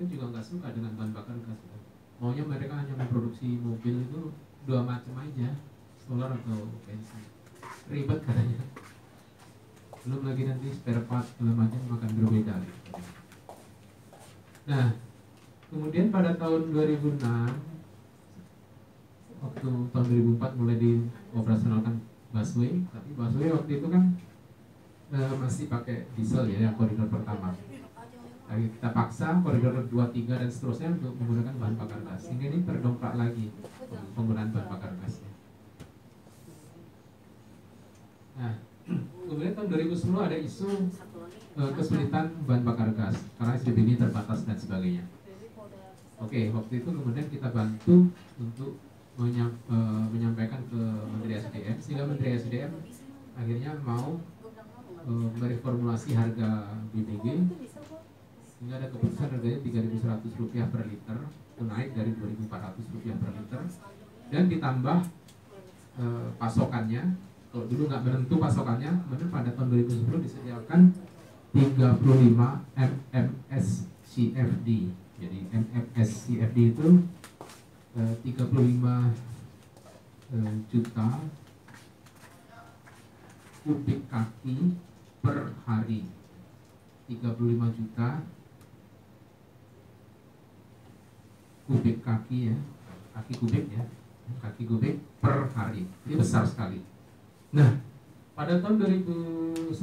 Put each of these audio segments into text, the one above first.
mungkin juga nggak suka dengan bahan bakar gas. Maunya mereka hanya memproduksi mobil itu dua macam aja, solar atau bensin. Ribet katanya. Belum lagi nanti spare part segala macam akan berbeda gitu. Nah, kemudian pada tahun 2006, waktu tahun 2004 mulai dioperasionalkan busway, tapi busway waktu itu kan masih pakai diesel ya, yang koridor pertama. Lalu kita paksa koridor 2, 3 dan seterusnya untuk menggunakan bahan bakar gas. Sehingga ini terdongkrak lagi penggunaan bahan bakar gasnya. Nah, kemudian tahun 2010 ada isu kesulitan bahan bakar gas karena SDBG terbatas dan sebagainya. Oke, waktu itu kemudian kita bantu untuk menyampaikan ke Menteri SDM, sehingga Menteri SDM akhirnya mau mereformulasi harga BBG, sehingga ada keputusan harganya Rp3.100 per liter, itu naik dari Rp2.400 per liter, dan ditambah pasokannya. Kalau dulu nggak menentu pasokannya, kemudian pada tahun 2010 disediakan 35 MMSCFD. Jadi MMSCFD itu 35 juta kubik kaki per hari. 35 juta kubik kaki ya, kaki kubik ya, kaki kubik per hari. Ini besar sekali. Nah, pada tahun 2011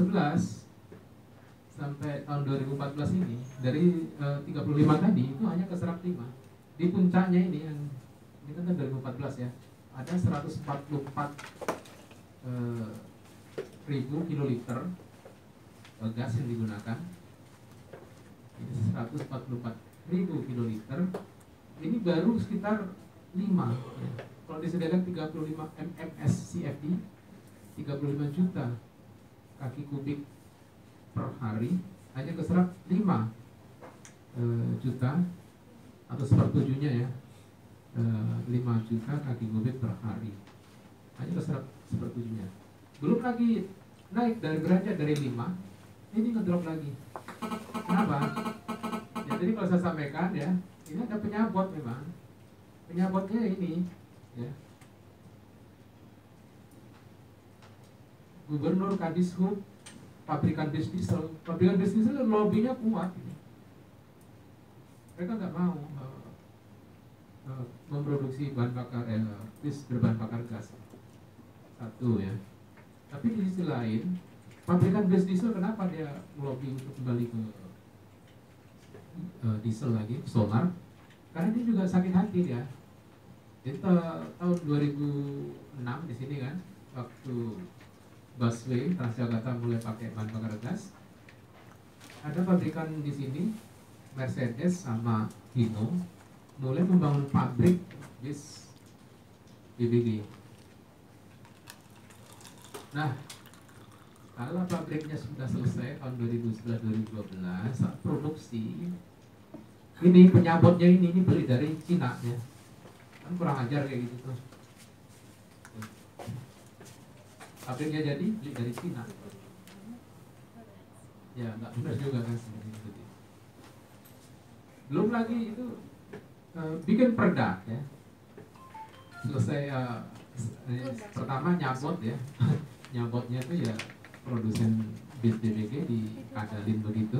sampai tahun 2014 ini, dari 35 tadi itu hanya keserap 5. Di puncaknya ini, yang ini kan 2014 ya, ada 144 ribu kiloliter gas yang digunakan. Ini 144 ribu kiloliter. Ini baru sekitar 5 ya. Kalau disediakan 35 MMSCFD, 35 juta kaki kubik per hari, hanya keserap 5 juta atau sepertujuhnya ya, 5 juta kaki kubik per hari, hanya keserap sepertujuhnya. Belum lagi naik dari beranjak dari 5, ini ngedrop lagi. Kenapa? Ya, jadi kalau saya sampaikan ya, ini ada penyabot memang. Penyabotnya ini ya, Gubernur, Kadishub, pabrikan biodiesel. Pabrikan biodiesel lobbynya kuat. Mereka nggak mau memproduksi bahan bakar bis berbahan bakar gas. Satu ya. Tapi di sisi lain, pabrikan biodiesel kenapa dia lobby untuk kembali ke diesel lagi, solar? Karena dia juga sakit hati ya. Jadi tahun 2006 di sini kan, waktu busway Transjakarta mulai pakai bahan bakar gas, ada pabrikan di sini, Mercedes sama Hino, mulai membangun pabrik bis BBG. Nah, kalau pabriknya sudah selesai tahun 2011-2012 saat produksi, ini penyabotnya ini beli dari Cina ya, kan kurang ajar kayak gitu tuh. Pabriknya jadi beli dari Cina. Ya nggak benar juga kan seperti itu. Belum lagi itu bikin perda ya. Selesai pertama nyabot ya. Nyabotnya itu ya produsen bis BBG dikadalin begitu.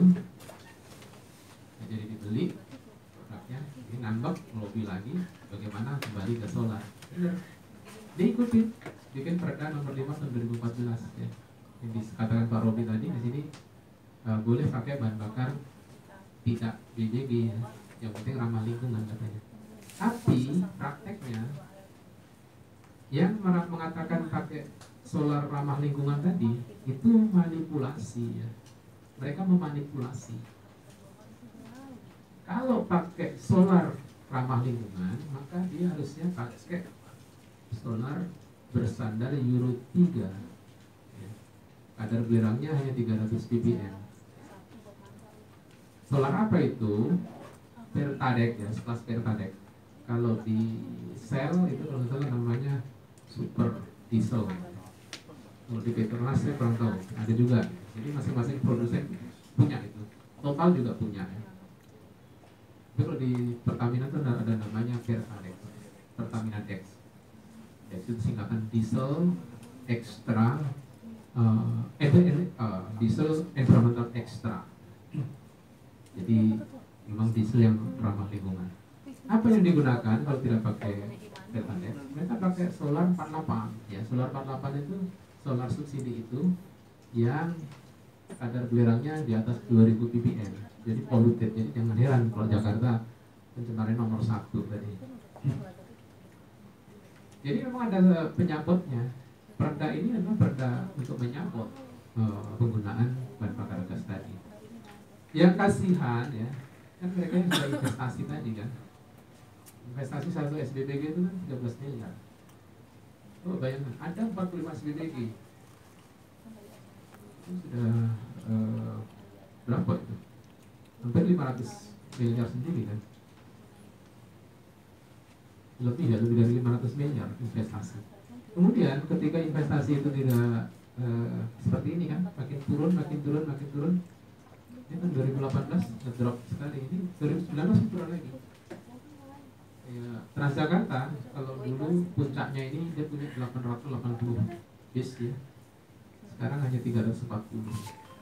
Ya, jadi dibeli produknya, ini nambah lobby lagi bagaimana kembali ke solar. Diikuti bikin perda nomor 5 tahun 2014 ya. Yang dikatakan Pak Robi tadi di sini boleh pakai bahan bakar tidak BBG ya. Yang penting ramah lingkungan katanya. Tapi prakteknya yang mengatakan pakai solar ramah lingkungan tadi itu manipulasi ya. Mereka memanipulasi. Kalau pakai solar ramah lingkungan, maka dia harusnya pakai solar berstandar Euro 3 ya. Kadar belerangnya hanya 300 ppm. Solar apa itu? Pertadec ya, sekelas Pertadec. Kalau di Shell itu kalau salah namanya super diesel. Kalau di Petronas saya kurang tahu, ada juga. Jadi masing-masing produsen punya itu. Total juga punya ya. Tapi kalau di Pertamina itu ada namanya Pertadex, Pertamina Dex. Dex itu singkatan diesel extra, diesel environmental extra. Jadi memang diesel yang ramah lingkungan. Apa yang digunakan kalau tidak pakai Pertadex? Mereka pakai solar 48. Ya, solar 48 itu solar subsidi itu yang kadar belerangnya di atas 2000 ppm. Jadi polluted. Jadi jangan heran kalau Jakarta pencemaran nomor 1 tadi. Jadi memang ada penyabotnya. Perda ini adalah perda untuk menyabot penggunaan bahan bakar gas tadi. Yang kasihan ya, kan mereka yang sudah investasi tadi kan. Investasi satu SBBG itu kan 13 miliar. Oh bayangkan, ada 45 SBBG. Itu sudah berapa itu? Hampir 500 miliar sendiri kan. Lebih dari 500 miliar investasi. Kemudian ketika investasi itu tidak seperti ini kan, makin turun. Ini kan 2018 drop sekali, ini 2019 turun lagi. Ya, Transjakarta kalau dulu puncaknya ini dia punya 880 bis ya. Sekarang hanya 340.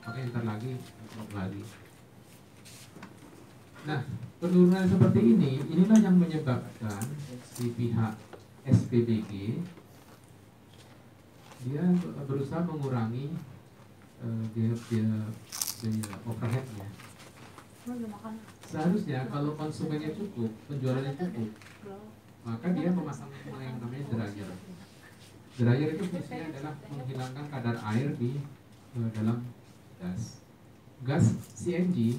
Makanya ntar lagi drop lagi. Nah, penurunan seperti ini, inilah yang menyebabkan si pihak SPBG dia berusaha mengurangi dia overheadnya. Seharusnya kalau konsumennya cukup, penjualannya cukup, maka dia memasang yang namanya dryer. Dryer itu fungsinya adalah menghilangkan kadar air di dalam gas. Gas CNG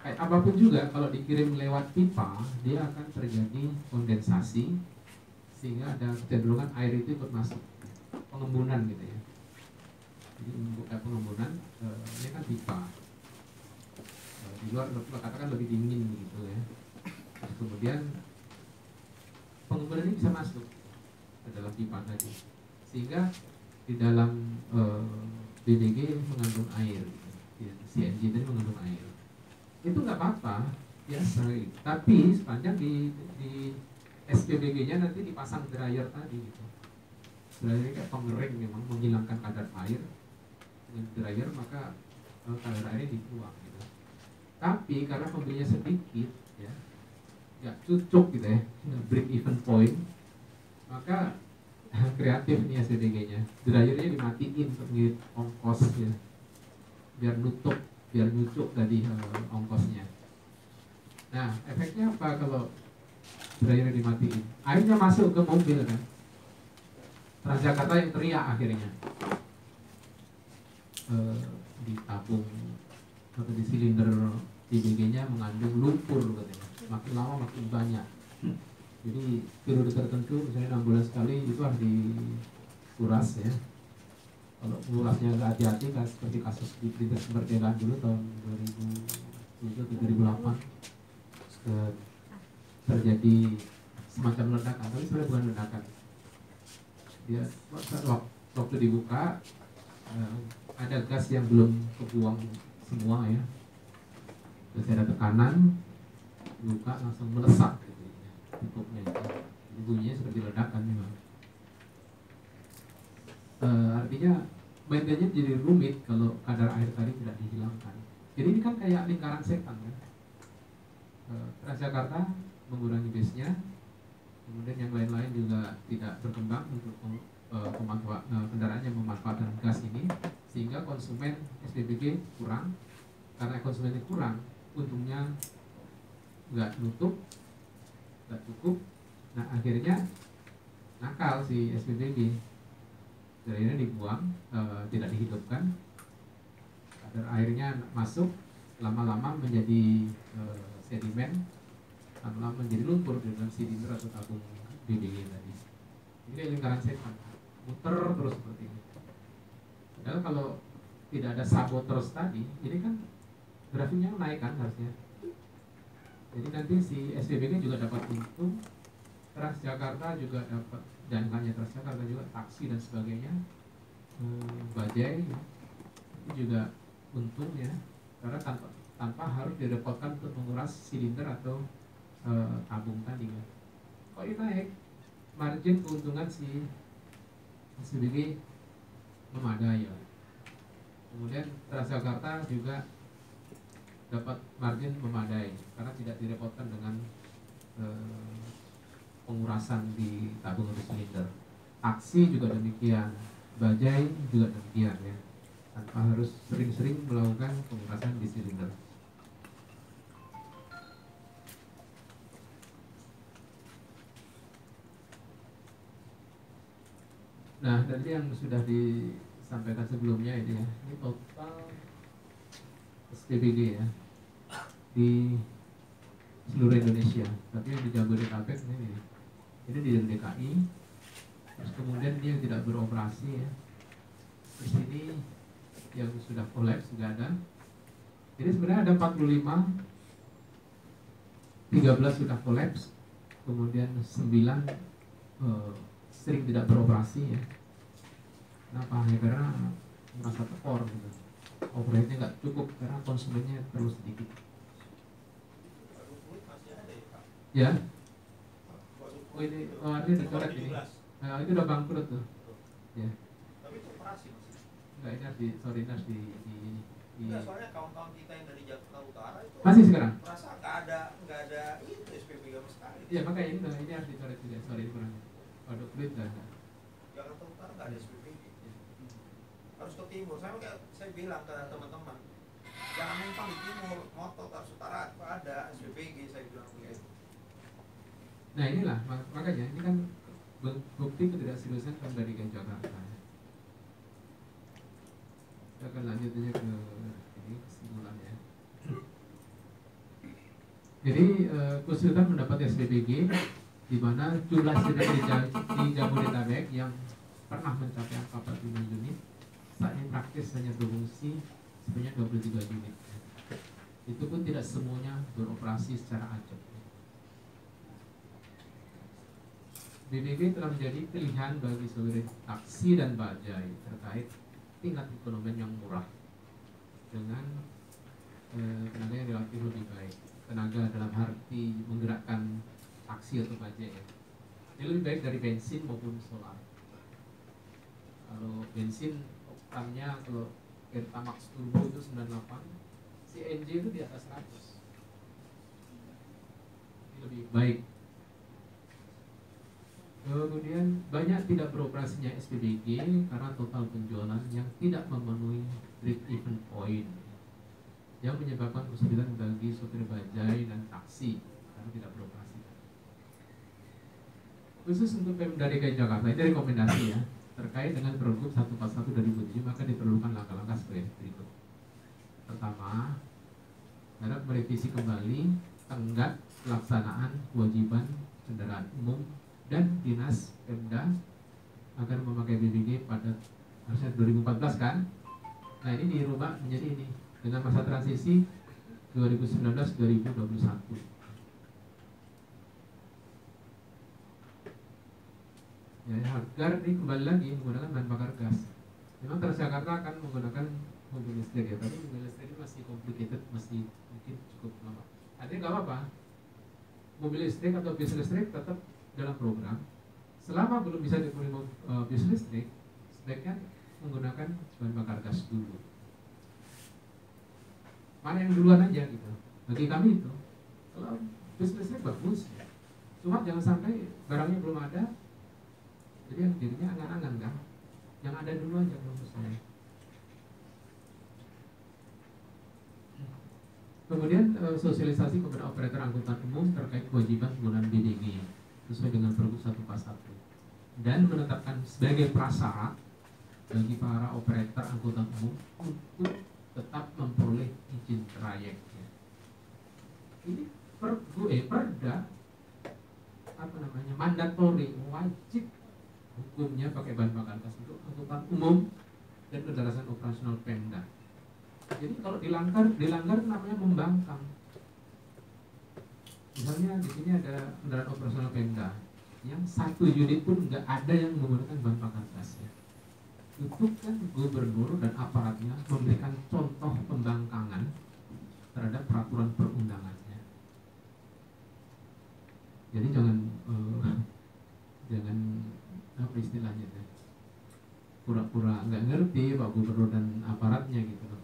kayak apapun juga kalau dikirim lewat pipa dia akan terjadi kondensasi sehingga ada kecenderungan air itu ikut masuk, pengembunan gitu ya. Jadi membuka pengembunan, ini kan pipa di luar katakan lebih dingin gitu ya. Terus kemudian pengembunan ini bisa masuk ke dalam pipa tadi sehingga di dalam BBG mengandung air gitu. CNG tadi mengandung air. Itu nggak apa-apa, biasa gitu. Tapi sepanjang di SPBG-nya nanti dipasang dryer tadi gitu. Dryer kayak pengering memang menghilangkan kadar air. Dengan dryer maka kadar airnya dibuang gitu. Tapi karena pembelinya sedikit ya, nggak cocok gitu ya, break even point, maka kreatif nih SPBG-nya. Dryernya dimatiin untuk ngirit ongkos ya, biar nutup, biar nyucuk tadi ongkosnya. Nah, efeknya apa kalau dryer dimatiin? Airnya masuk ke mobil kan. Transjakarta yang teriak akhirnya. Ditabung atau di silinder DBG-nya mengandung lumpur katanya. Makin lama makin banyak. Jadi periode tertentu misalnya 6 bulan sekali itu harus dikuras ya. Kalau mengurasnya nggak hati-hati kan seperti kasus di Perintis Kemerdekaan dulu tahun 2007 atau 2008 terjadi semacam ledakan, tapi sebenarnya bukan ledakan. Dia waktu dibuka ada gas yang belum kebuang semua ya. Terus ada tekanan, buka langsung melesak gitu, tutupnya. Jadi bunyinya seperti ledakan memang. Artinya maintenance jadi rumit kalau kadar air tadi tidak dihilangkan. Jadi ini kan kayak lingkaran setan kan. Transjakarta mengurangi base-nya, kemudian yang lain-lain juga tidak berkembang untuk kendaraan yang memanfaatkan gas ini, sehingga konsumen SPBG kurang. Karena konsumennya kurang, untungnya nggak nutup, nggak cukup. Nah akhirnya nakal si SPBG. Airnya dibuang, tidak dihidupkan, kadar airnya masuk, lama-lama menjadi sedimen, lama-lama menjadi lumpur di dalam silinder atau tabung BBG tadi. Ini lingkaran setan, muter terus seperti ini. Padahal kalau tidak ada saboters tadi, ini kan grafiknya naik kan harusnya. Jadi nanti si SPBG juga dapat untung, Transjakarta juga dapat, dan hanya Transjakarta juga, taksi dan sebagainya, bajai itu juga untung ya, karena tanpa tanpa harus direpotkan untuk menguras silinder atau tabung tadi kan. Kalau ini naik, margin keuntungan si SPBG memadai ya. Kemudian Transjakarta juga dapat margin memadai karena tidak direpotkan dengan pengurasan di tabung atau silinder. Aksi juga demikian, Bajai juga demikian ya, tanpa harus sering-sering melakukan pengurasan di silinder. Nah, dari yang sudah disampaikan sebelumnya ini ya, ini total SPBG ya di seluruh Indonesia, tapi yang di Jabodetabek ini di DKI, terus kemudian dia tidak beroperasi ya. Di sini yang sudah kolaps juga ada. Jadi sebenarnya ada 45, 13 sudah kolaps, kemudian 9 sering tidak beroperasi ya. Kenapa? Ya karena merasa tekor gitu. Overheadnya nggak cukup karena konsumennya terlalu sedikit. Ya. Oh ini, ini dicoret ini. Nah, itu udah bangkrut tuh. Ya. Tapi itu operasi masih. Enggak, ini harus di Enggak, soalnya kawan-kawan kita yang dari Jakarta Utara itu masih sekarang. Merasa nggak ada itu SPBG sama sekali. Iya, makanya ini harus dicoret juga. Sorry kurang. Waduh, kulit nggak ada. Jakarta Utara nggak ada SPBG. Harus ke timur. Saya bilang ke teman-teman, jangan numpang di timur, motor harus utara ada SPBG, saya bilang begitu. Nah inilah makanya ini kan bukti ketidakseriusan Pemda Jakarta. Kita akan lanjut aja ke ini kesimpulannya. Jadi kesulitan mendapat SPBG di mana jumlah setidaknya di Jabodetabek yang pernah mencapai angka 45 unit saat ini praktis hanya berfungsi sebanyak 23 unit. Itu pun tidak semuanya beroperasi secara acak. BBG telah menjadi pilihan bagi seluruh taksi dan bajai terkait tingkat ekonomi yang murah dengan tenaga yang relatif lebih baik. Tenaga dalam arti menggerakkan taksi atau bajai ya. Ini lebih baik dari bensin maupun solar. Kalau bensin oktannya kalau Pertamax Turbo itu 98, CNG itu di atas 100. Ini lebih baik. Kemudian banyak tidak beroperasinya SPBG karena total penjualan yang tidak memenuhi break-even point, yang menyebabkan kesulitan bagi sopir bajai dan taksi karena tidak beroperasi. Khusus untuk Pemda DKI Jakarta, ini rekomendasi ya, terkait dengan Pergub 141 2007, maka diperlukan langkah-langkah sebagai berikut. Pertama, harap merevisi kembali tenggat pelaksanaan kewajiban kendaraan umum dan dinas Pemda agar memakai BBG pada harusnya 2014 kan. Nah ini dirubah menjadi ini dengan masa transisi 2019-2021 ya, agar ini kembali lagi menggunakan bahan bakar gas. Memang Transjakarta akan menggunakan mobil listrik ya, tapi mobil listrik ini masih complicated, masih mungkin cukup lama. Artinya nggak apa-apa, mobil listrik atau bis listrik tetap dalam program. Selama belum bisa dipenuhi bis listrik, sebaiknya menggunakan bahan bakar gas dulu. Mana yang duluan aja gitu. Bagi kami itu, kalau bis listrik bagus, cuma jangan sampai barangnya belum ada, jadi yang dirinya angan-angan kan. Yang ada dulu aja menurut saya. Kemudian sosialisasi kepada operator angkutan umum terkait kewajiban penggunaan BDG sesuai dengan Pergub 141 dan menetapkan sebagai prasyarat bagi para operator angkutan umum untuk tetap memperoleh izin trayek. Ini perda apa namanya mandatori, wajib hukumnya pakai bahan bakar gas untuk angkutan umum dan kendaraan operasional Pemda. Jadi kalau dilanggar namanya membangkang. Misalnya di sini ada kendaraan operasional Pemda yang 1 unit pun nggak ada yang menggunakan bahan bakar gas ya. Itu kan gubernur dan aparatnya memberikan contoh pembangkangan terhadap peraturan perundangannya. Jadi jangan jangan apa istilahnya tuh, pura-pura nggak ngerti Pak Gubernur dan aparatnya gitu loh.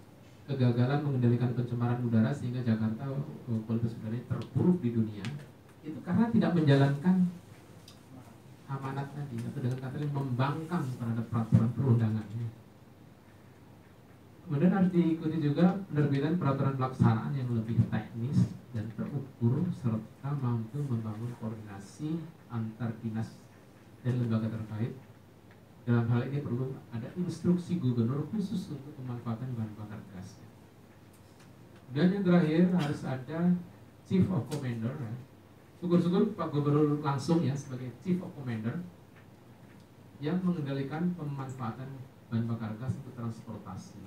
Kegagalan mengendalikan pencemaran udara sehingga Jakarta kualitas udaranya terburuk di dunia itu karena tidak menjalankan amanat tadi, atau dengan kata lain membangkang terhadap peraturan perundangannya. Kemudian harus diikuti juga penerbitan peraturan pelaksanaan yang lebih teknis dan terukur serta mampu membangun koordinasi antar dinas dan lembaga terkait. Dalam hal ini perlu ada instruksi gubernur khusus untuk pemanfaatan bahan bakar gas. Dan yang terakhir harus ada Chief of Commander. Ya. Syukur-syukur Pak Gubernur langsung ya sebagai Chief of Commander yang mengendalikan pemanfaatan bahan bakar gas untuk transportasi,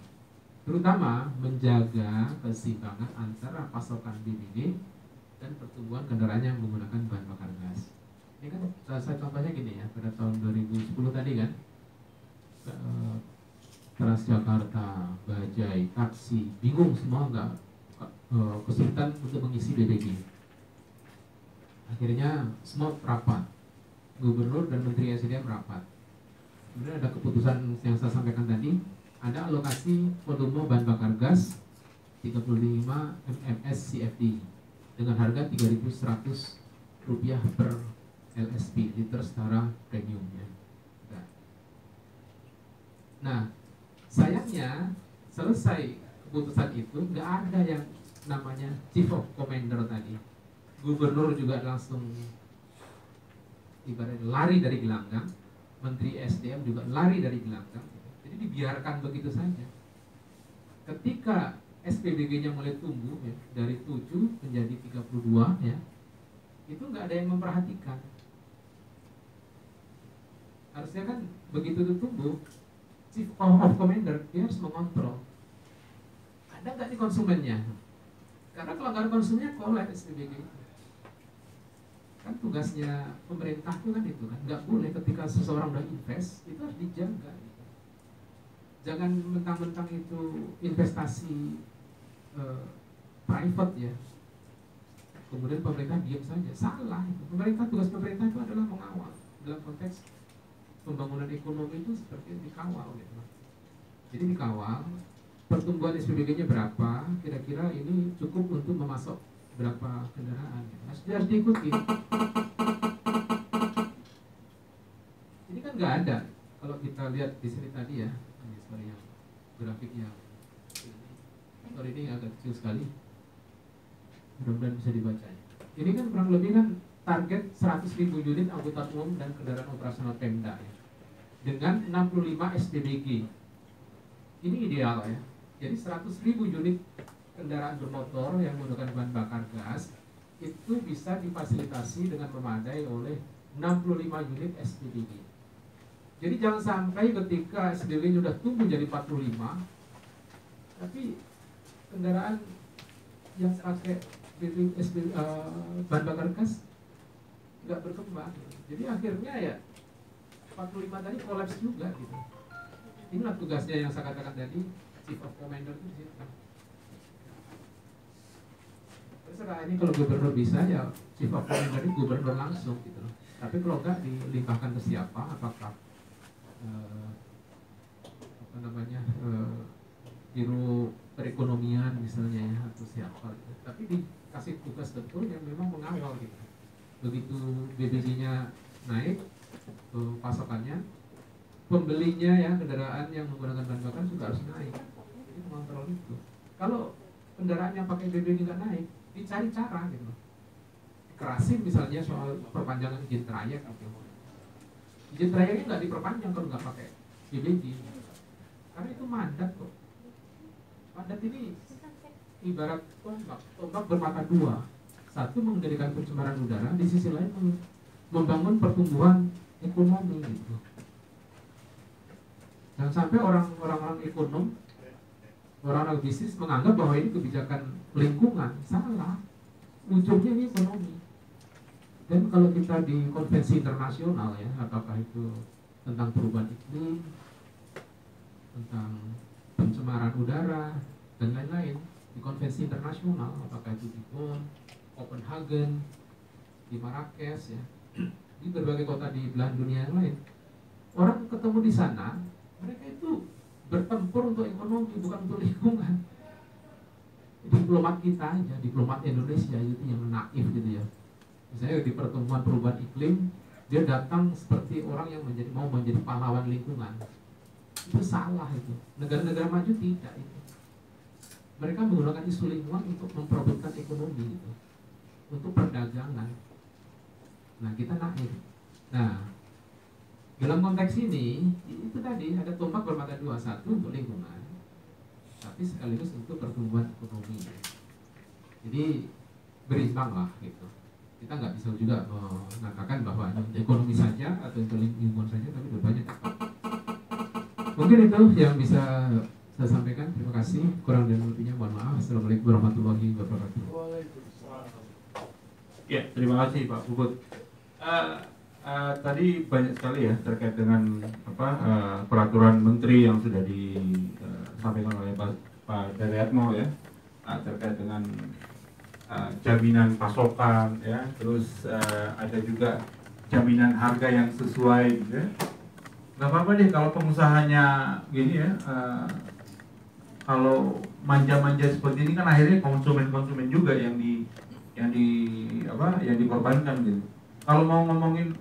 terutama menjaga keseimbangan antara pasokan BBG dan pertumbuhan kendaraan yang menggunakan bahan bakar gas. Ini kan saya contohnya gini ya, pada tahun 2010 tadi kan Transjakarta, Bajai, taksi, bingung semua nggak kesulitan untuk mengisi BBG. Akhirnya semua rapat, Gubernur dan Menteri SDM rapat. Kemudian ada keputusan yang saya sampaikan tadi, ada alokasi volume bahan bakar gas 35 mms CFD dengan harga Rp3.100 per LSP, liter setara premiumnya. Nah, sayangnya selesai keputusan itu nggak ada yang namanya Chief of Commander tadi. Gubernur juga langsung ibaratnya lari dari gelanggang, Menteri SDM juga lari dari gelanggang. Jadi dibiarkan begitu saja. Ketika SPBG-nya mulai tumbuh ya, dari 7 menjadi 32 ya, itu nggak ada yang memperhatikan. Harusnya kan begitu itu tumbuh, Chief of Commander dia harus mengontrol. Ada nggak nih konsumennya? Karena pelanggaran konsumennya kolek SPBG itu. Kan tugasnya pemerintah itu kan itu kan, nggak boleh ketika seseorang udah invest itu harus dijaga. Jangan mentang-mentang itu investasi private ya, kemudian pemerintah diam saja. Salah itu. Tugas pemerintah itu adalah mengawal dalam konteks pembangunan ekonomi itu seperti dikawal gitu. Jadi dikawal pertumbuhan SPBG-nya berapa, kira-kira ini cukup untuk memasok berapa kendaraan gitu. Harus diikuti. Ini kan nggak ada. Kalau kita lihat di sini tadi ya, sorry yang grafiknya ini agak kecil sekali. Mudah-mudahan bisa dibaca. Ini kan kurang lebih kan target 100.000 unit angkutan umum dan kendaraan operasional Pemda ya, dengan 65 SPBG. Ini ideal ya. Jadi 100.000 unit kendaraan bermotor yang menggunakan bahan bakar gas itu bisa difasilitasi dengan memadai oleh 65 unit SPBG. Jadi jangan sampai ketika SPBG sudah tumbuh jadi 45, tapi kendaraan yang pakai bahan bakar gas nggak berkembang. Jadi akhirnya ya 45 tadi kolaps juga gitu. Inilah tugasnya yang saya katakan tadi, Chief of Commander itu di situ. Terserah ini kalau gubernur bisa ya Chief of Commander ini gubernur langsung gitu. Tapi kalau nggak dilimpahkan ke siapa, apakah biro perekonomian misalnya ya, atau siapa gitu. Tapi dikasih tugas betul yang memang mengawal gitu. Begitu BBG-nya naik, pasokannya, pembelinya ya kendaraan yang menggunakan bahan bakar juga harus naik. Jadi mengontrol itu. Kalau kendaraan yang pakai BBG nggak naik, dicari cara gitu. Kerasin misalnya soal perpanjangan izin trayek gitu. Izin trayeknya nggak diperpanjang kalau nggak pakai BBG. Karena itu mandat kok. Mandat ini ibarat tombak bermata dua. Satu mengendalikan pencemaran udara, di sisi lain membangun pertumbuhan ekonomi gitu. Jangan sampai orang-orang ekonom, orang-orang bisnis menganggap bahwa ini kebijakan lingkungan. Salah. Ujungnya ini ekonomi. Dan kalau kita di konvensi internasional ya, apakah itu tentang perubahan iklim, tentang pencemaran udara dan lain-lain, di konvensi internasional, apakah itu di Bonn, Copenhagen, di Marrakesh ya, di berbagai kota di belahan dunia yang lain. Orang ketemu di sana, mereka itu bertempur untuk ekonomi, bukan untuk lingkungan. Diplomat kita aja, diplomat Indonesia itu yang naif gitu ya. Misalnya di pertemuan perubahan iklim, dia datang seperti orang yang mau menjadi pahlawan lingkungan. Itu salah itu. Negara-negara maju tidak itu. Mereka menggunakan isu lingkungan untuk memperebutkan ekonomi gitu, untuk perdagangan. Nah, kita naik. Nah, dalam konteks ini itu tadi ada tombak bermata dua, satu untuk lingkungan, tapi sekaligus untuk pertumbuhan ekonomi. Jadi berimbang lah gitu. Kita nggak bisa juga mengatakan bahwa untuk ekonomi saja atau untuk lingkungan saja, tapi ada banyak. Mungkin itu yang bisa saya sampaikan. Terima kasih. Kurang dan lebihnya mohon maaf. Assalamualaikum warahmatullahi wabarakatuh. Ya, terima kasih Pak Puput. Tadi banyak sekali ya terkait dengan peraturan menteri yang sudah disampaikan oleh Pak Daryatmo ya, terkait dengan jaminan pasokan ya, terus ada juga jaminan harga yang sesuai gitu ya. Nggak apa-apa deh kalau pengusahanya gini ya, kalau manja-manja seperti ini kan akhirnya konsumen juga yang dikorbankan gitu. Kalau mau ngomongin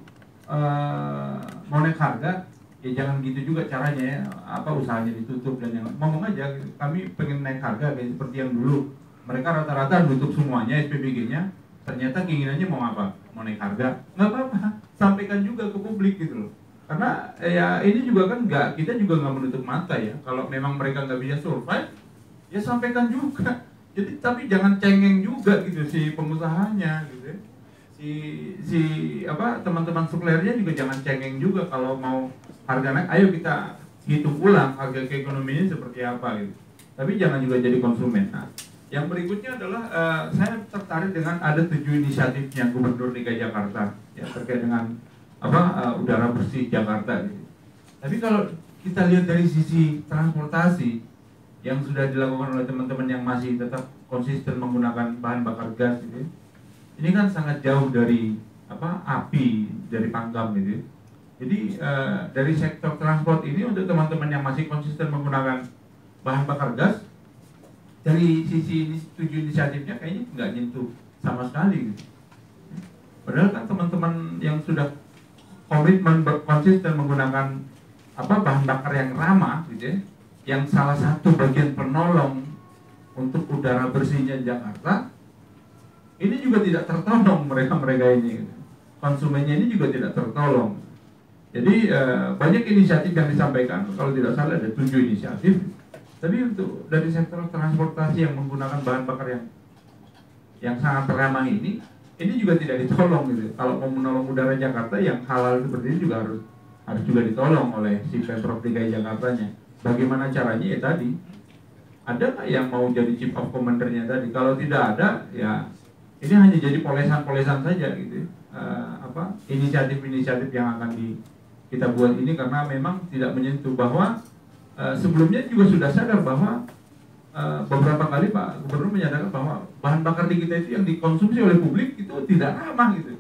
mau naik harga, ya jangan gitu juga caranya ya, usahanya ditutup dan yang ngomong aja kami pengen naik harga kayak seperti yang dulu. Mereka rata-rata tutup semuanya SPBG-nya, ternyata keinginannya mau apa? Mau naik harga. Nggak apa-apa, sampaikan juga ke publik gitu loh. Karena ya ini juga kan kita juga nggak menutup mata ya. Kalau memang mereka nggak bisa survive, ya sampaikan juga. Jadi tapi jangan cengeng juga gitu si pengusahanya gitu ya. Teman-teman suppliernya juga jangan cengeng juga kalau mau harga naik. Ayo kita hitung ulang harga keekonomiannya seperti apa gitu. Tapi jangan juga jadi konsumen. Nah, yang berikutnya adalah saya tertarik dengan ada 7 inisiatifnya Gubernur DKI Jakarta ya terkait dengan udara bersih Jakarta gitu. Tapi kalau kita lihat dari sisi transportasi yang sudah dilakukan oleh teman-teman yang masih tetap konsisten menggunakan bahan bakar gas gitu, ini kan sangat jauh dari api dari panggang gitu. Jadi dari sektor transport ini untuk teman-teman yang masih konsisten menggunakan bahan bakar gas, dari sisi 7 inisiatifnya kayaknya nggak nyentuh sama sekali gitu. Padahal kan teman-teman yang sudah komitmen konsisten menggunakan bahan bakar yang ramah gitu ya, yang salah satu bagian penolong untuk udara bersihnya Jakarta, ini juga tidak tertolong mereka ini gitu. Konsumennya ini juga tidak tertolong. Jadi banyak inisiatif yang disampaikan, kalau tidak salah ada 7 inisiatif. Tapi untuk dari sektor transportasi yang menggunakan bahan bakar yang sangat ramah ini juga tidak ditolong gitu. Kalau mau menolong udara Jakarta yang halal seperti ini juga harus juga ditolong oleh si Pemprov DKI Jakartanya. Bagaimana caranya ya tadi? Ada nggak yang mau jadi chief of commander-nya tadi? Kalau tidak ada, ya ini hanya jadi polesan-polesan saja gitu. Inisiatif-inisiatif yang akan kita buat ini karena memang tidak menyentuh bahwa sebelumnya juga sudah sadar bahwa beberapa kali Pak Gubernur menyatakan bahwa bahan bakar di kita itu yang dikonsumsi oleh publik itu tidak ramah gitu.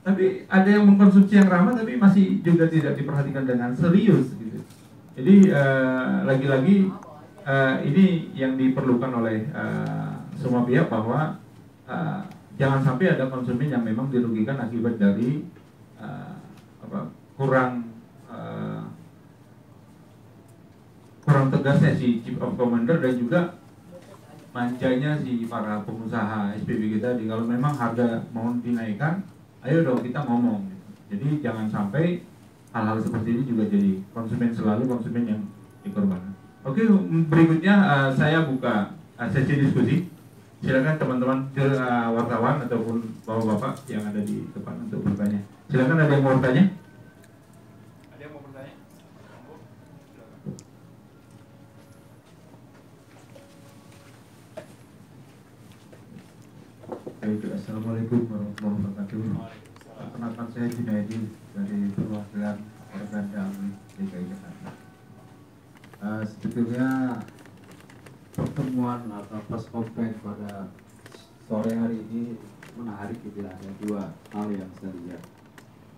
Tapi ada yang mengkonsumsi yang ramah tapi masih juga tidak diperhatikan dengan serius gitu. Jadi lagi-lagi ini yang diperlukan oleh semua pihak bahwa jangan sampai ada konsumen yang memang dirugikan akibat dari kurang tegasnya si Chief of Commander dan juga manjanya si para pengusaha SPBG tadi. Kalau memang harga mau dinaikkan, ayo dong kita ngomong. Jadi jangan sampai hal-hal seperti ini juga jadi selalu konsumen yang dikorbankan. Oke, berikutnya saya buka sesi diskusi. Silakan teman-teman wartawan ataupun bapak-bapak yang ada di depan untuk bertanya. Silakan, ada yang mau bertanya? Assalamualaikum warahmatullahi wabarakatuh. Perkenalkan, saya Junaidi dari perwakilan organ Damri DKI Jakarta. Sebetulnya pertemuan atau press conference pada sore hari ini menarik gitu. Ada dua hal yang saya lihat.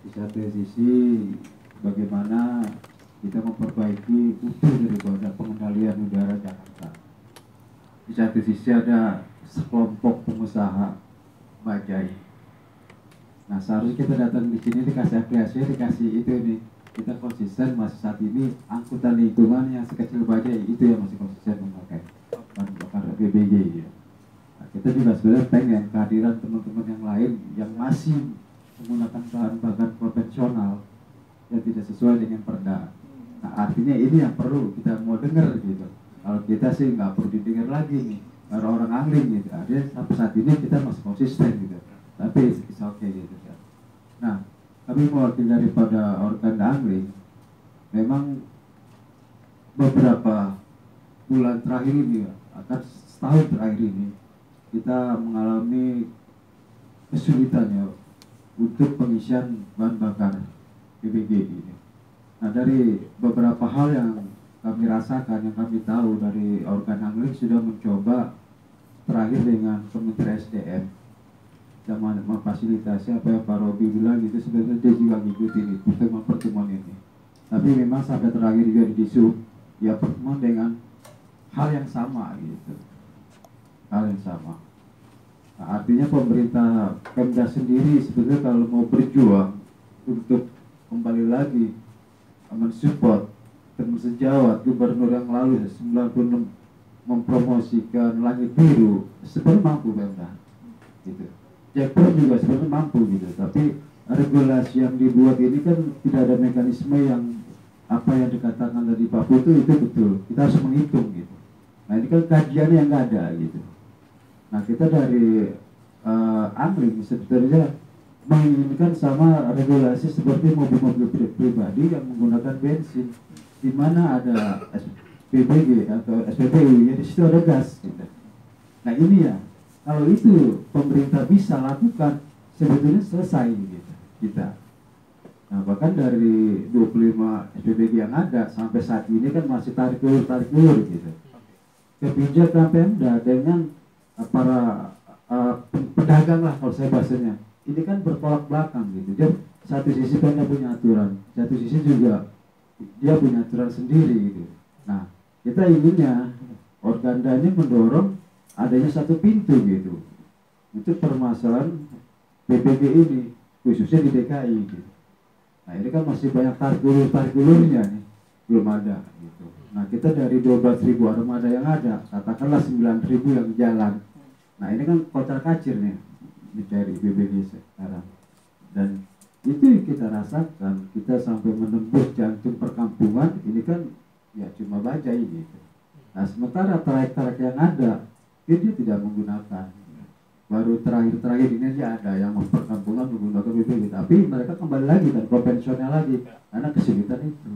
Di satu sisi bagaimana kita memperbaiki mutu daripada pengendalian udara Jakarta. Di satu sisi ada sekelompok pengusaha bajai. Nah, seharusnya kita datang di sini dikasih apresiasi, dikasih itu nih. Kita konsisten masih saat ini angkutan lingkungan yang sekecil bajai itu yang masih konsisten memakai bahan bakar BBG. Ya. Nah, kita juga sebenarnya pengen kehadiran teman-teman yang lain yang masih menggunakan bahan bakar konvensional yang tidak sesuai dengan perda. Nah, artinya ini yang perlu kita mau dengar gitu. Kalau kita sih nggak perlu didengar lagi nih, orang-orang angling gitu. Artinya sampai saat ini kita masih konsisten gitu. Tapi it's okay gitu kan. Nah, kami mewakili daripada organ angling, memang beberapa bulan terakhir ini, akan setahun terakhir ini, kita mengalami kesulitan ya untuk pengisian bahan bakar BBG ini. Nah, dari beberapa hal yang kami rasakan, yang kami tahu dari organ angling sudah mencoba terakhir dengan Kementerian SDM sama memfasilitasi apa yang Pak Robi bilang gitu, sebenarnya dia juga ngikutin pertemuan ini. Tapi memang sampai terakhir juga di Disub ya pertemuan dengan hal yang sama gitu, hal yang sama. Nah, artinya pemerintah Pemda sendiri sebenarnya kalau mau berjuang untuk kembali lagi mensupport teman sejawat gubernur yang lalu 96 mempromosikan langit biru, sebenarnya mampu Pemda gitu. Jakpro juga sebenarnya mampu gitu, tapi regulasi yang dibuat ini kan tidak ada mekanisme yang apa yang dikatakan tadi Pak Putu itu betul, kita harus menghitung gitu. Nah, ini kan kajiannya yang nggak ada gitu. Nah, kita dari angling sebetulnya menginginkan sama regulasi seperti mobil-mobil pribadi yang menggunakan bensin, di mana ada BBG atau SPBU, ya di situ ada gas gitu. Nah, ini ya, kalau itu pemerintah bisa lakukan, sebetulnya selesai gitu kita. Nah, bahkan dari 25 SPBG yang ada sampai saat ini kan masih tarik ulur gitu. Kebijakan Pemda dengan para pedagang lah kalau saya bahasanya, ini kan bertolak belakang gitu. Dia satu sisi Pemda punya aturan, satu sisi juga dia punya aturan sendiri gitu. Nah, kita inginnya Organda ini mendorong adanya satu pintu gitu untuk permasalahan BBG ini, khususnya di DKI gitu. Nah, ini kan masih banyak tarik ulurnya nih, belum ada gitu. Nah, kita dari 12.000 armada yang ada, katakanlah 9.000 yang jalan. Nah, ini kan kocar kacir nih dicari BBG sekarang. Dan itu yang kita rasakan, kita sampai menembus jantung perkampungan, ini kan ya cuma bajai gitu. Nah, sementara trayek-trayek yang ada, dia tidak menggunakan. Baru terakhir ini aja ada yang perkampungan menggunakan BBG, tapi mereka kembali lagi kan konvensional lagi karena kesulitan itu.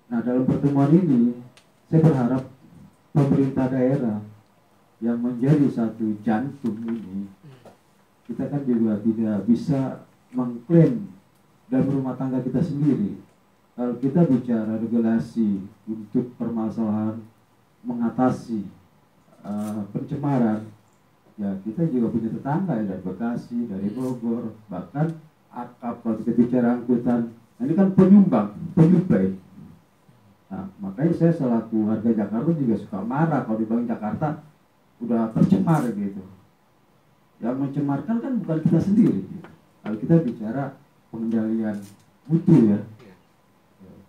Nah, dalam pertemuan ini saya berharap pemerintah daerah yang menjadi satu jantung ini, kita kan juga tidak bisa mengklaim dalam rumah tangga kita sendiri. Kalau kita bicara regulasi untuk permasalahan mengatasi pencemaran, ya kita juga punya tetangga ya, dari Bekasi, dari Bogor, bahkan kalau kita bicara angkutan, ini kan penyuplai. Nah, makanya saya selaku warga Jakarta juga suka marah kalau dibilang Jakarta udah tercemar gitu. Yang mencemarkan kan bukan kita sendiri gitu. Kalau kita bicara pengendalian mutu ya,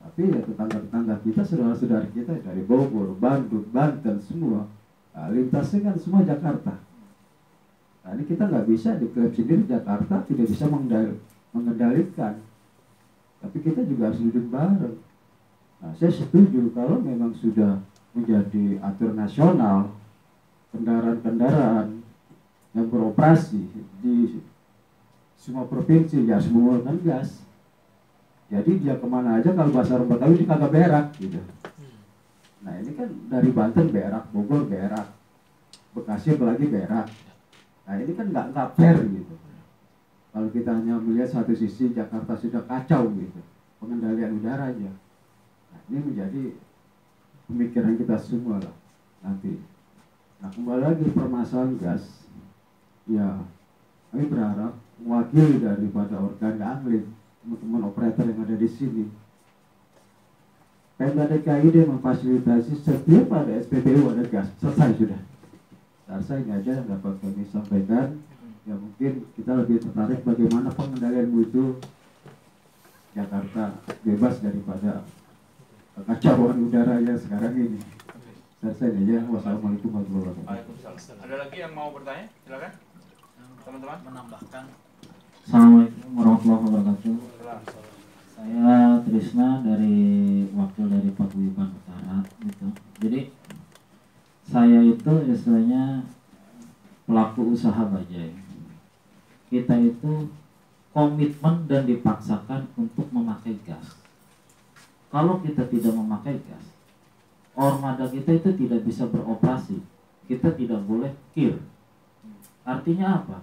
tapi ya tetangga-tetangga kita, saudara-saudara kita dari Bogor, Bandung, Banten semua, nah, lintasnya kan semua Jakarta. Nah, ini kita nggak bisa diklaim sendiri Jakarta tidak bisa mengendalikan, tapi kita juga harus duduk bareng. Nah, saya setuju kalau memang sudah menjadi aturan nasional, kendaraan-kendaraan yang beroperasi di semua provinsi ya harus menggunakan gas. Jadi dia kemana aja kalau bahasa orang Betawi dia kagak berak gitu. Nah, ini kan dari Banten berak, Bogor berak, Bekasi apalagi berak. Nah, ini kan nggak fair gitu. Kalau kita hanya melihat satu sisi Jakarta sudah kacau gitu, pengendalian udara aja. Nah, ini menjadi pemikiran kita semua lah. nanti. Nah, kembali lagi permasalahan gas, ya kami berharap mewakili daripada organ angling, teman-teman operator yang ada di sini, Pemda DKI memfasilitasi setiap ada SPBU ada gas, selesai sudah. Saya ini aja yang dapat kami sampaikan. Ya mungkin kita lebih tertarik bagaimana pengendalian mutu Jakarta bebas daripada kekacauan udara yang sekarang ini. Saya ini aja. Wassalamualaikum warahmatullahi wabarakatuh. Waalaikumsalam. Ada lagi yang mau bertanya? Silakan. Teman-teman. Menambahkan. Assalamualaikum warahmatullahi wabarakatuh. Saya Trisna wakil dari Paguyuban Utara gitu. Jadi saya itu istilahnya pelaku usaha bajai. Kita itu komitmen dan dipaksakan untuk memakai gas. Kalau kita tidak memakai gas, armada kita itu tidak bisa beroperasi. Kita tidak boleh kir. Artinya apa?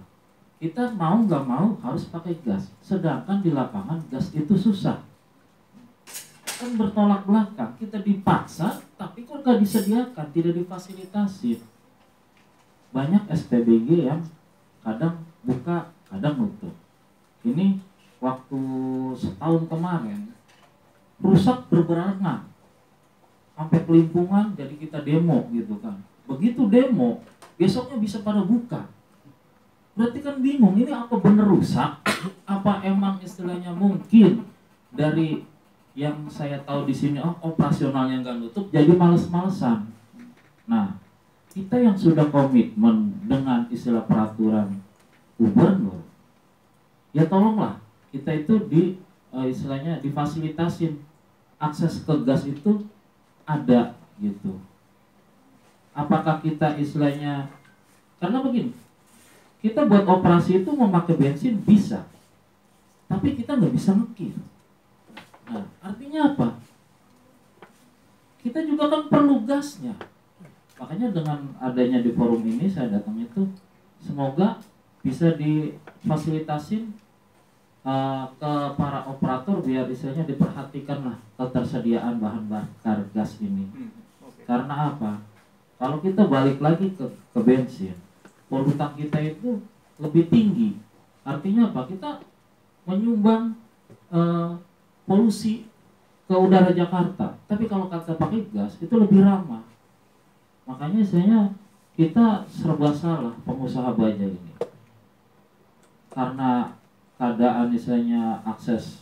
Kita mau nggak mau harus pakai gas. Sedangkan di lapangan gas itu susah. Kan bertolak belakang. Kita dipaksa, tapi kok nggak disediakan, tidak difasilitasi. Banyak SPBG yang kadang buka, kadang nutup. Ini waktu setahun kemarin rusak berbarengan sampai kelimpungan, jadi kita demo gitu kan. Begitu demo, besoknya bisa pada buka. Berarti kan bingung, ini apa bener rusak? Apa emang istilahnya mungkin dari yang saya tahu di sini operasionalnya nggak nutup, jadi males-malesan. Nah, kita yang sudah komitmen dengan istilah peraturan gubernur, ya tolonglah kita itu istilahnya difasilitasin akses ke gas itu ada gitu. Apakah kita istilahnya, karena begini, kita buat operasi itu memakai bensin bisa, tapi kita nggak bisa ngekir. Nah, artinya apa? Kita juga kan perlu gasnya. Makanya dengan adanya di forum ini saya datang itu, semoga bisa difasilitasin ke para operator biar istilahnya diperhatikan lah ketersediaan bahan bakar gas ini. Karena apa? Kalau kita balik lagi ke bensin, polutan kita itu lebih tinggi. Artinya apa? Kita menyumbang polusi ke udara Jakarta. Tapi kalau kita pakai gas itu lebih ramah. Makanya istilahnya kita serba salah pengusaha baja ini. Karena keadaan istilahnya akses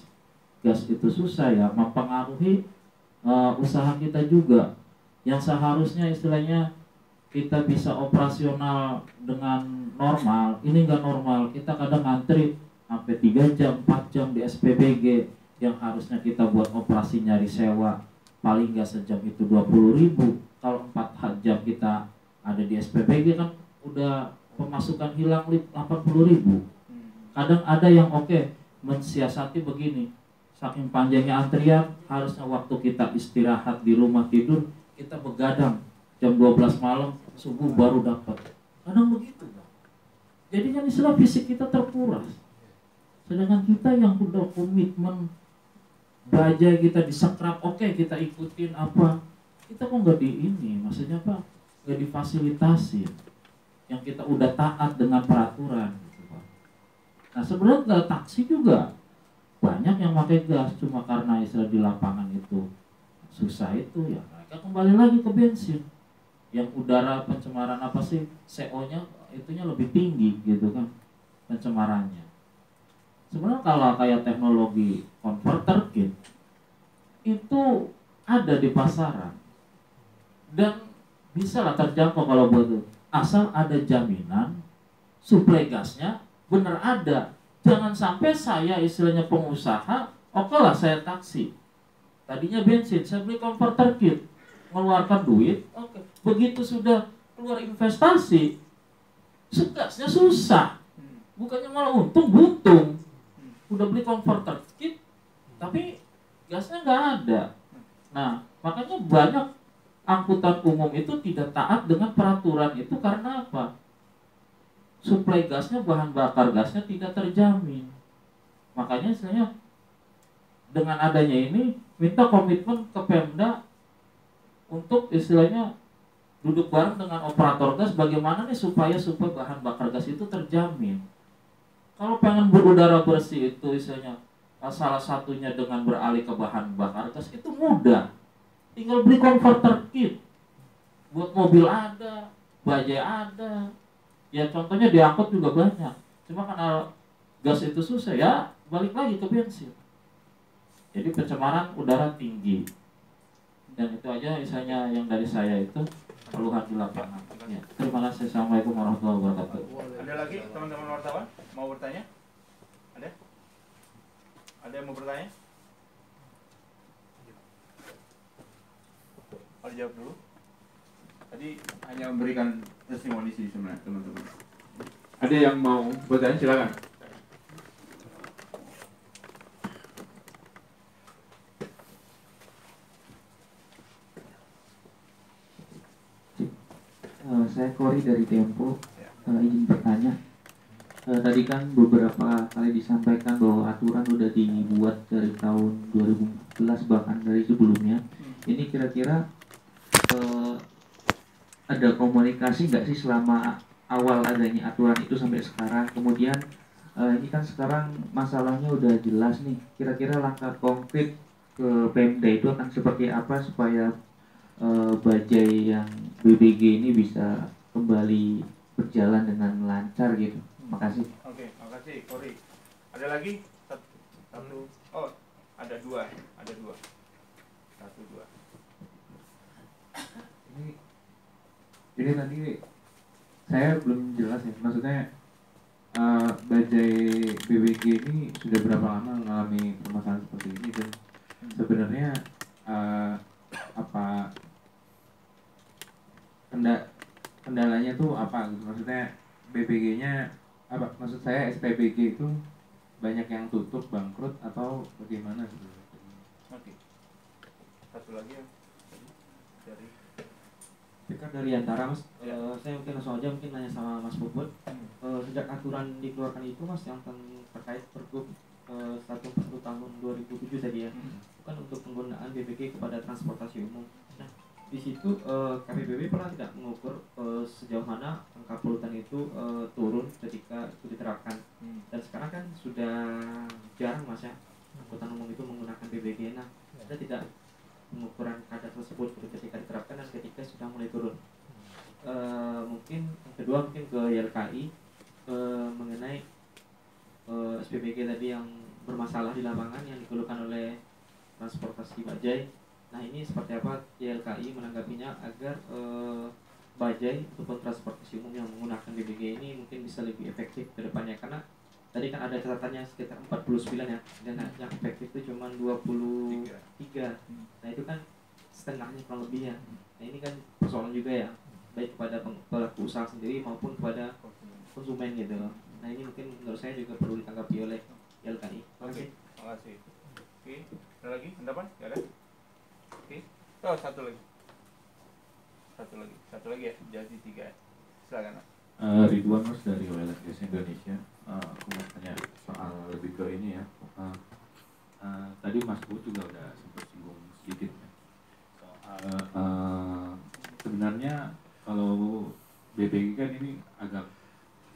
gas itu susah ya, mempengaruhi usaha kita juga. Yang seharusnya istilahnya kita bisa operasional dengan normal, ini nggak normal. Kita kadang ngantri sampai 3 jam, 4 jam di SPBG, yang harusnya kita buat operasi nyari sewa paling nggak sejam itu 20.000. Kalau 4 jam kita ada di SPBG kan udah pemasukan hilang 80.000. Kadang ada yang mensiasati begini, saking panjangnya antrian, harusnya waktu kita istirahat di rumah tidur, kita begadang jam 12 malam, subuh baru dapat. Kadang begitu, Bang. Jadi kan istilah fisik kita terkuras. Sedangkan kita yang udah komitmen, bajai kita disekrap, kita ikutin apa, kita kok nggak di ini, maksudnya apa? Nggak difasilitasi. Yang kita udah taat dengan peraturan. Nah sebenarnya taksi juga banyak yang pakai gas, cuma karena istilah di lapangan itu susah itu ya mereka kembali lagi ke bensin. Yang udara pencemaran apa sih, CO-nya itunya lebih tinggi gitu kan pencemarannya. Sebenarnya kalau kayak teknologi converter kit itu ada di pasaran dan bisa lah terjangkau kalau buat itu, asal ada jaminan suplai gasnya bener ada. Jangan sampai saya istilahnya pengusaha, lah saya taksi, tadinya bensin, saya beli converter kit, mengeluarkan duit, begitu sudah keluar investasi, gasnya susah, bukannya malah buntung. Udah beli converter kit, tapi gasnya nggak ada. Nah, makanya banyak angkutan umum itu tidak taat dengan peraturan itu karena apa? Suplai gasnya, bahan bakar gasnya tidak terjamin. Makanya istilahnya dengan adanya ini minta komitmen ke Pemda untuk istilahnya duduk bareng dengan operator gas bagaimana nih supaya bahan bakar gas itu terjamin. Kalau pengen berudara bersih itu misalnya salah satunya dengan beralih ke bahan bakar gas itu mudah. Tinggal beli converter kit. Buat mobil ada, bajai ada. Ya contohnya diangkut juga banyak. Cuma karena gas itu susah ya balik lagi ke bensin. Jadi pencemaran udara tinggi. Dan itu aja misalnya yang dari saya itu keluhan di lapangan. Ya, terima kasih. Assalamualaikum warahmatullahi wabarakatuh. Ada lagi teman-teman wartawan mau bertanya? Ada? Ada yang mau bertanya? Mau dijawab dulu? Tadi hanya memberikan testimoni sih sebenarnya teman-teman. Ada yang mau bertanya silakan. Saya Kori dari Tempo. Izin bertanya. Tadi kan beberapa kali disampaikan bahwa aturan udah dibuat dari tahun 2014 bahkan dari sebelumnya. Ini kira-kira ada komunikasi nggak sih selama awal adanya aturan itu sampai sekarang? Kemudian ini kan sekarang masalahnya udah jelas nih. Kira-kira langkah konkret ke Pemda itu akan seperti apa supaya bajai yang BBG ini bisa kembali berjalan dengan lancar gitu? Makasih. Oke, makasih Kori. Ada lagi? Satu. Oh, ada dua. Ada dua. Satu, dua. Ini tadi saya belum jelas ya, maksudnya bajai BBG ini sudah berapa lama mengalami permasalahan seperti ini dan sebenarnya apa kendalanya tuh apa gitu, maksudnya BBG-nya apa, maksud saya SPBG itu banyak yang tutup bangkrut atau bagaimana sebenarnya? Oke. Satu lagi ya. Dari Fikar dari Antara Mas, saya mungkin langsung aja mungkin nanya sama Mas Puput. Sejak aturan dikeluarkan itu Mas yang terkait Pergub 141 tahun 2007 tadi ya, kan untuk penggunaan BBG kepada transportasi umum. Nah di situ KPBB pernah tidak mengukur sejauh mana angka polutan itu turun ketika itu diterapkan. Dan sekarang kan sudah jarang Mas ya angkutan umum itu menggunakan BBG. Nah ada tidak pengukuran kadar tersebut ketika diterapkan dan ketika sudah mulai turun? Mungkin yang kedua mungkin ke YLKI mengenai SPBG tadi yang bermasalah di lapangan yang dikeluhkan oleh transportasi bajai. Nah ini seperti apa YLKI menanggapinya agar bajai ataupun transportasi umum yang menggunakan BBG ini mungkin bisa lebih efektif ke depannya, karena tadi kan ada catatannya sekitar 49 ya, dan yang efektif itu cuma 23. Nah itu kan setengahnya kurang lebih ya. Nah ini kan persoalan juga ya, baik kepada pelaku usaha sendiri maupun kepada konsumen gitu loh. Nah ini mungkin menurut saya juga perlu ditanggapi oleh YLKI. Oke, makasih. Oke, ada lagi? Endapan? Gak ada? Oke, oh satu lagi. Satu lagi ya, jadi 3 ya. Silakan. Ridwan Mas dari Oilers Gas Indonesia. Aku mau tanya soal lebih ke ini ya. Tadi Mas Bu juga udah sempat singgung sedikit ya. Soal sebenarnya kalau BBG kan ini agak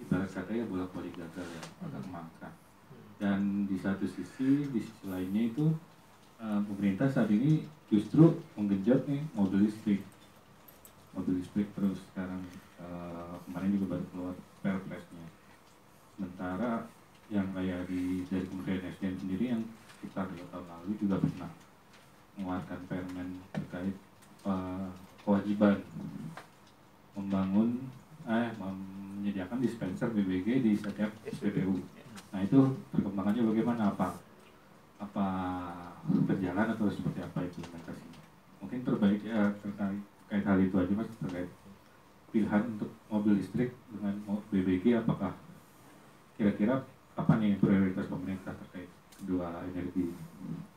ibarat katanya bolak-balik gagal ya, agak mangkrak. Dan di satu sisi, di sisi lainnya itu pemerintah saat ini justru menggenjot nih mobil listrik terus sekarang. Kemarin juga baru keluar Perpresnya. Sementara yang kayak dari Kementerian SDM sendiri yang sekitar 2 tahun lalu juga pernah mengeluarkan permen terkait kewajiban menyediakan dispenser BBG di setiap SPBU. Nah itu perkembangannya bagaimana, apa berjalan atau seperti apa implementasinya? Mungkin terbaik ya terkait hal itu aja Mas, terkait pilihan untuk mobil listrik dengan BBG, apakah kira-kira apa nih prioritas pemerintah terkait kedua energi?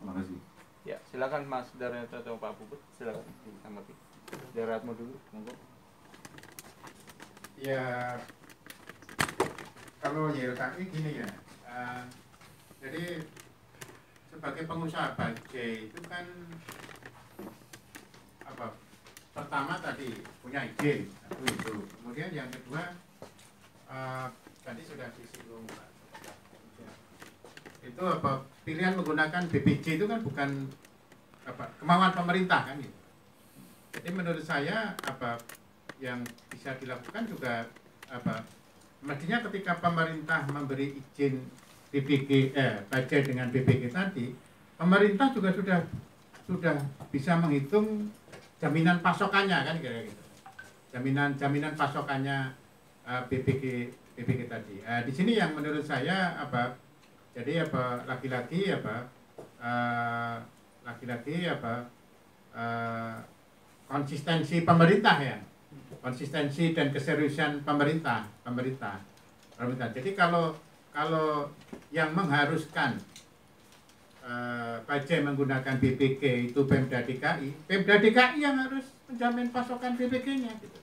Terima kasih. Ya, silakan Mas Daryanto atau Pak Puput, silakan ditanggapi. Daratmu dulu, monggo. Ya, kalau YLKI gini ya, jadi sebagai pengusaha bajai itu kan apa, pertama tadi punya izin, satu itu. Kemudian yang kedua tadi sudah disinggung Pak. Itu apa, pilihan menggunakan BPJ itu kan bukan apa kemauan pemerintah kan gitu. Jadi menurut saya apa yang bisa dilakukan juga apa mestinya ketika pemerintah memberi izin BPG budget dengan BPG tadi, pemerintah juga sudah bisa menghitung jaminan pasokannya kan kira-kira gitu. Jaminan pasokannya BPG tadi. Di sini yang menurut saya apa jadi apa lagi-lagi konsistensi pemerintah ya. Konsistensi dan keseriusan pemerintah. Jadi kalau yang mengharuskan Bajai menggunakan BPG itu Pemda DKI yang harus menjamin pasokan BPG-nya gitu.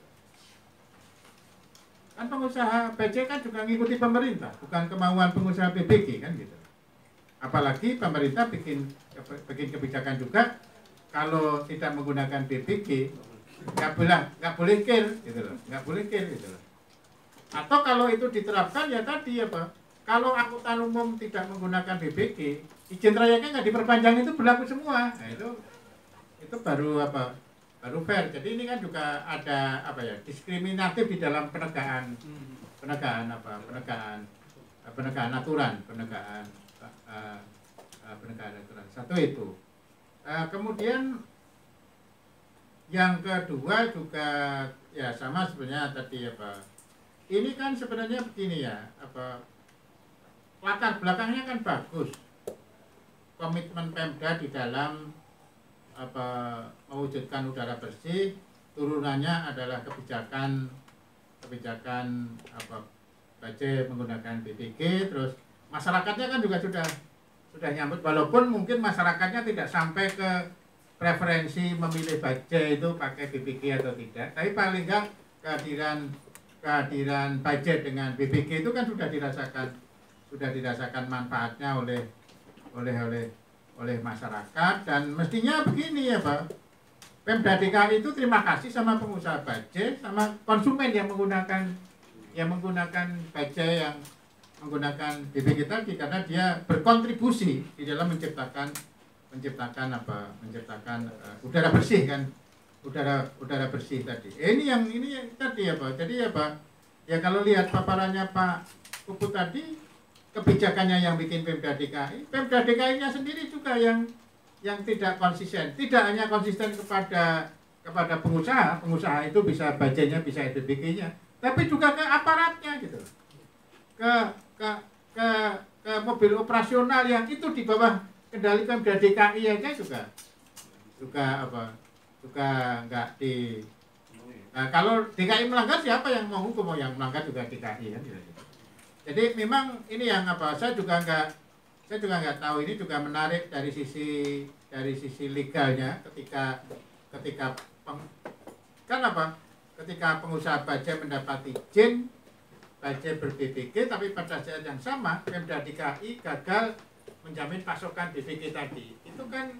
Kan pengusaha Bajai kan juga ngikuti pemerintah, bukan kemauan pengusaha BPG kan gitu. Apalagi pemerintah bikin kebijakan juga kalau tidak menggunakan BPG nggak boleh kir gitu loh, Atau kalau itu diterapkan ya tadi apa? Kalau angkutan umum tidak menggunakan BPG, izin trayeknya nggak diperpanjang itu berlaku semua. Nah itu baru apa? Baru fair. Jadi ini kan juga ada apa ya? Diskriminatif di dalam penegakan aturan. Satu itu. Kemudian yang kedua juga ya sama sebenarnya tadi apa? Ini kan sebenarnya begini ya, apa latar belakangnya kan bagus. Komitmen Pemda di dalam apa mewujudkan udara bersih, turunannya adalah kebijakan apa Bajai menggunakan BPG, terus masyarakatnya kan juga sudah nyambut, walaupun mungkin masyarakatnya tidak sampai ke preferensi memilih Bajai itu pakai BPG atau tidak, tapi paling enggak kehadiran Bajai dengan BPG itu kan sudah dirasakan manfaatnya oleh masyarakat. Dan mestinya begini ya Pak, Pemda DKI itu terima kasih sama pengusaha Bajai, sama konsumen yang menggunakan Bajai yang menggunakan BPG tadi, karena dia berkontribusi di dalam menciptakan udara bersih kan, udara bersih tadi. Ini yang tadi ya Pak. Jadi ya Pak, ya kalau lihat paparannya Pak Puput tadi, kebijakannya yang bikin Pemda DKI-nya sendiri juga yang tidak konsisten. Tidak hanya konsisten kepada pengusaha itu bisa Bajainya, bisa BPG-nya, tapi juga ke aparatnya gitu. Ke mobil operasional yang itu di bawah kendali Pemda DKI aja juga nggak di. Nah, kalau DKI melanggar, siapa yang mau hukum? Yang melanggar juga DKI kan. Jadi memang ini yang apa? Saya juga nggak tahu. Ini juga menarik dari sisi legalnya ketika ketika pengusaha Bajai mendapat izin Bajai ber-BPG, tapi pada saat yang sama Pemda DKI gagal menjamin pasokan BPG tadi. Itu kan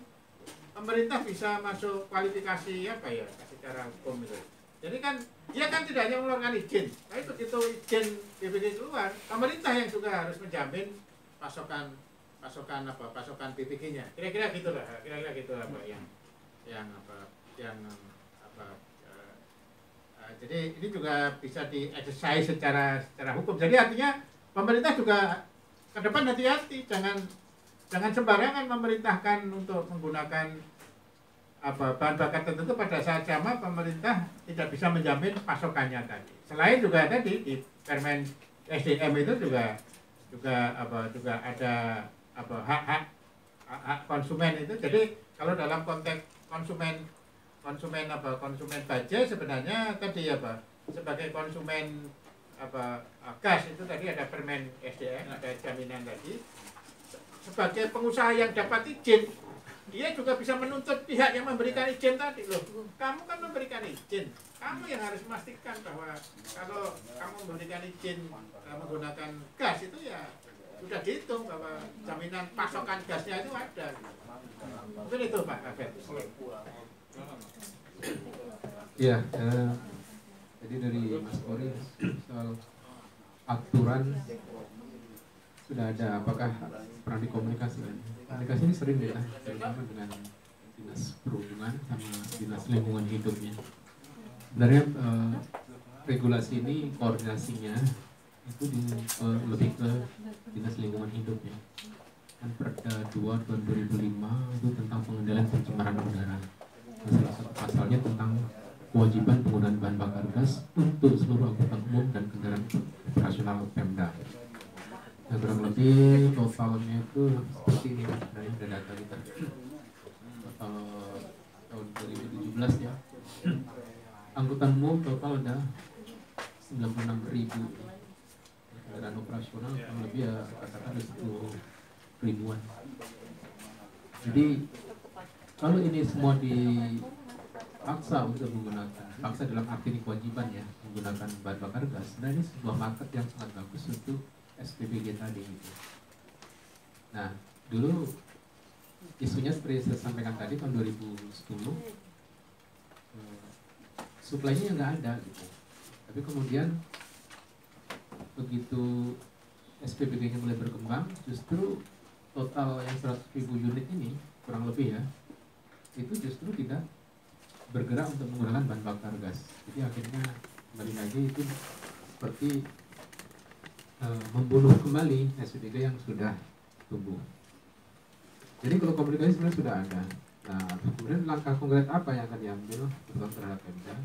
pemerintah bisa masuk kualifikasi apa ya secara hukum itu. Jadi kan dia kan tidak hanya mengeluarkan izin, tapi begitu izin BPG keluar, pemerintah yang juga harus menjamin pasokan BPG-nya. Kira-kira gitulah Pak jadi ini juga bisa di-exercise secara hukum. Jadi artinya pemerintah juga ke depan hati-hati, jangan sembarangan memerintahkan untuk menggunakan bahan bakar tertentu pada saat sama pemerintah tidak bisa menjamin pasokannya tadi. Selain juga tadi di Permen SDM itu juga ada hak konsumen itu. Jadi kalau dalam konteks konsumen Bajai sebenarnya tadi sebagai konsumen gas itu tadi ada Permen SDM, ada jaminan tadi. Sebagai pengusaha yang dapat izin, dia juga bisa menuntut pihak yang memberikan izin tadi, loh, kamu kan memberikan izin, kamu yang harus memastikan bahwa kalau kamu memberikan izin menggunakan gas itu ya sudah dihitung bahwa jaminan pasokan gasnya itu ada. Mungkin itu Pak Abed. Iya, jadi dari Mas Pori soal aturan sudah ada, apakah pernah dikomunikasikan? Komunikasi ini sering ya, terutama dengan dinas perhubungan sama dinas lingkungan hidupnya. Sebenarnya regulasi ini koordinasinya itu lebih ke dinas lingkungan hidupnya. Kan Perda 2 tahun 2005 itu tentang pengendalian pencemaran udara. Salah satu pasalnya tentang kewajiban penggunaan bahan bakar gas untuk seluruh angkutan umum dan kendaraan operasional Pemda. Nah, kurang lebih totalnya itu seperti ini, dari data kita. Total tahun 2017 ya. Angkutan umum total ada 96.000. Kendaraan operasional kurang lebih ya katakan ada 10.000-an. Jadi kalau ini semua dipaksa untuk menggunakan, paksa dalam arti ini kewajiban ya, menggunakan bahan bakar gas, nah ini sebuah market yang sangat bagus untuk SPBG tadi gitu. Nah dulu isunya seperti saya sampaikan tadi tahun 2010 suplainya nggak ada gitu, tapi kemudian begitu SPBG-nya mulai berkembang, justru total yang 100.000 unit ini kurang lebih ya, itu justru tidak bergerak untuk menggunakan bahan bakar gas. Jadi akhirnya kembali lagi itu seperti membunuh kembali SPBG yang sudah tumbuh. Jadi kalau komunikasi sebenarnya sudah ada. Nah, kemudian langkah konkret apa yang akan diambil terhadap Pemda?